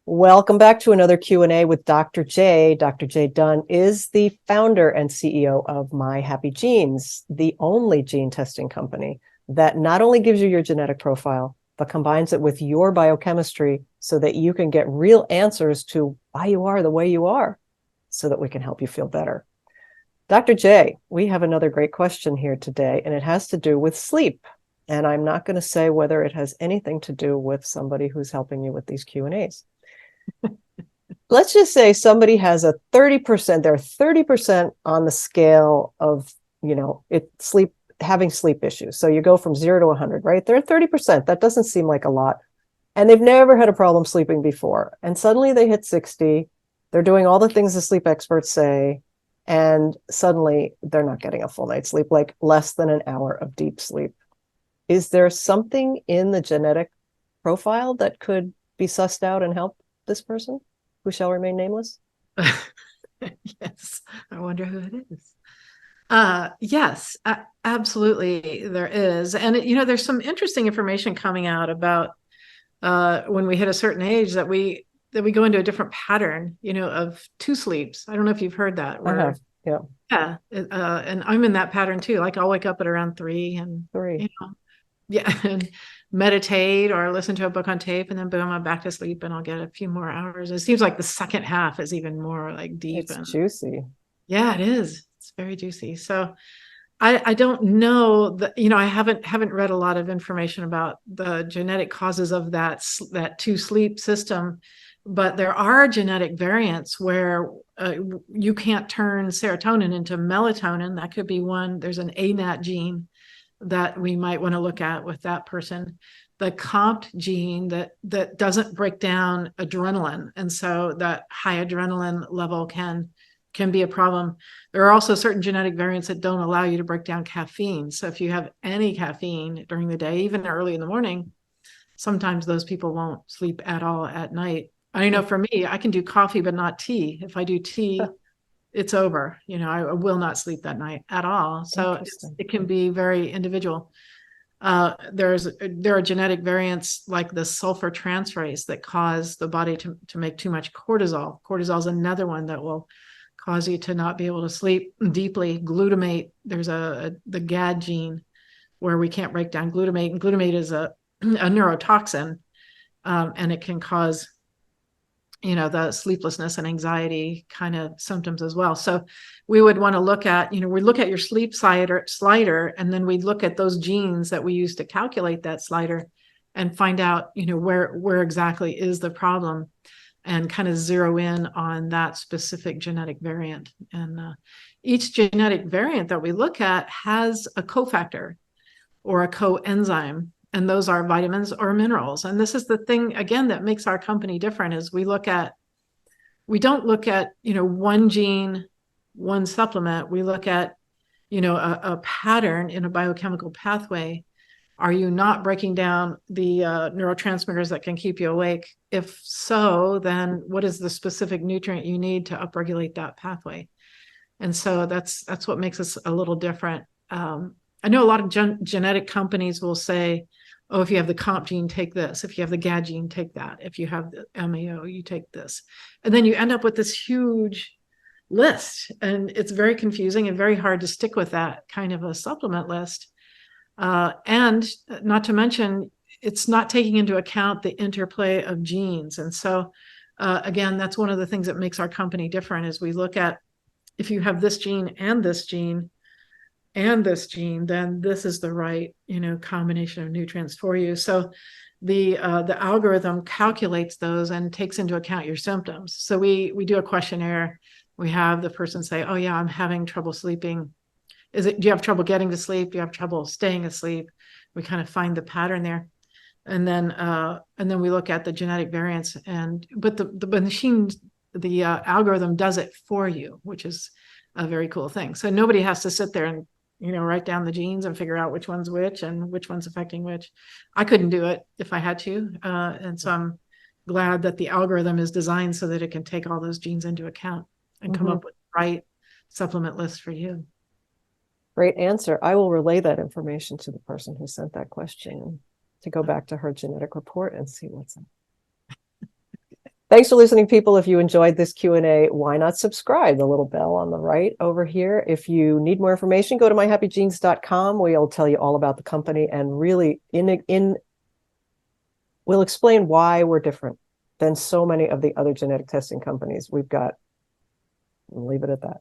Welcome back to another Q&A with Dr. J. Dr. J. Dunn is the founder and CEO of My Happy Genes, the only gene testing company that not only gives you your genetic profile, but combines it with your biochemistry so that you can get real answers to why you are the way you are, so that we can help you feel better. Dr. J, we have another great question here today, and it has to do with sleep. And I'm not going to say whether it has anything to do with somebody who's helping you with these Q&As. Let's just say somebody has a 30%, they're 30% on the scale of, having sleep issues. So you go from 0 to 100, right? They're 30%. That doesn't seem like a lot. And they've never had a problem sleeping before. And suddenly they hit 60. They're doing all the things the sleep experts say. And suddenly they're not getting a full night's sleep, like less than an hour of deep sleep. Is there something in the genetic profile that could be sussed out and help this person who shall remain nameless? Yes, I wonder who it is. Yes, absolutely there is. And there's some interesting information coming out about when we hit a certain age that we go into a different pattern, of two sleeps. I don't know if you've heard that. I have, yeah. Yeah, and I'm in that pattern too. Like I'll wake up at around 3 and yeah, and meditate or listen to a book on tape, and then boom, I'm back to sleep, and I'll get a few more hours. It seems like the second half is even more like deep It's and juicy. yeah, it is. It's very juicy. So I don't know that, I haven't read a lot of information about the genetic causes of that two sleep system, but there are genetic variants where you can't turn serotonin into melatonin. That could be one. There's an ANAT gene that we might want to look at with that person. The COMT gene that doesn't break down adrenaline, and so that high adrenaline level can be a problem. There are also certain genetic variants that don't allow you to break down caffeine. So if you have any caffeine during the day, even early in the morning, sometimes those people won't sleep at all at night. I know for me, I can do coffee, but not tea. If I do tea, it's over. I will not sleep that night at all. So it can be very individual. There are genetic variants like the sulfur transferase that cause the body to make too much cortisol. Cortisol is another one that will cause you to not be able to sleep deeply. Glutamate, there's the GAD gene where we can't break down glutamate, and glutamate is a neurotoxin, and it can cause the sleeplessness and anxiety kind of symptoms as well. So we would want to look at, we look at your sleep slider, and then we look at those genes that we use to calculate that slider and find out, where exactly is the problem, and kind of zero in on that specific genetic variant. And each genetic variant that we look at has a cofactor or a coenzyme, and those are vitamins or minerals. And this is the thing, again, that makes our company different, is we don't look at, one gene, one supplement. We look at, a pattern in a biochemical pathway. Are you not breaking down the neurotransmitters that can keep you awake? If so, then what is the specific nutrient you need to upregulate that pathway? And so that's what makes us a little different. I know a lot of genetic companies will say, oh, if you have the COMT gene, take this. If you have the GAD gene, take that. If you have the MAO, you take this. And then you end up with this huge list. And it's very confusing and very hard to stick with that kind of a supplement list. And not to mention, it's not taking into account the interplay of genes. And so, again, that's one of the things that makes our company different, is we look at, if you have this gene and this gene and this gene, then this is the right, combination of nutrients for you. So the algorithm calculates those and takes into account your symptoms. So we do a questionnaire. We have the person say, oh yeah, I'm having trouble sleeping. Do you have trouble getting to sleep? Do you have trouble staying asleep? We kind of find the pattern there. And then we look at the genetic variants, but the machine, the algorithm does it for you, which is a very cool thing. So nobody has to sit there and write down the genes and figure out which one's which and which one's affecting which. I couldn't do it if I had to. And so I'm glad that the algorithm is designed so that it can take all those genes into account and come up with the right supplement list for you. Great answer. I will relay that information to the person who sent that question to go back to her genetic report and see what's up. Thanks for listening, people. If you enjoyed this Q&A, why not subscribe? The little bell on the right over here. If you need more information, go to myhappygenes.com. We'll tell you all about the company, and really we'll explain why we're different than so many of the other genetic testing companies we've got. We'll leave it at that.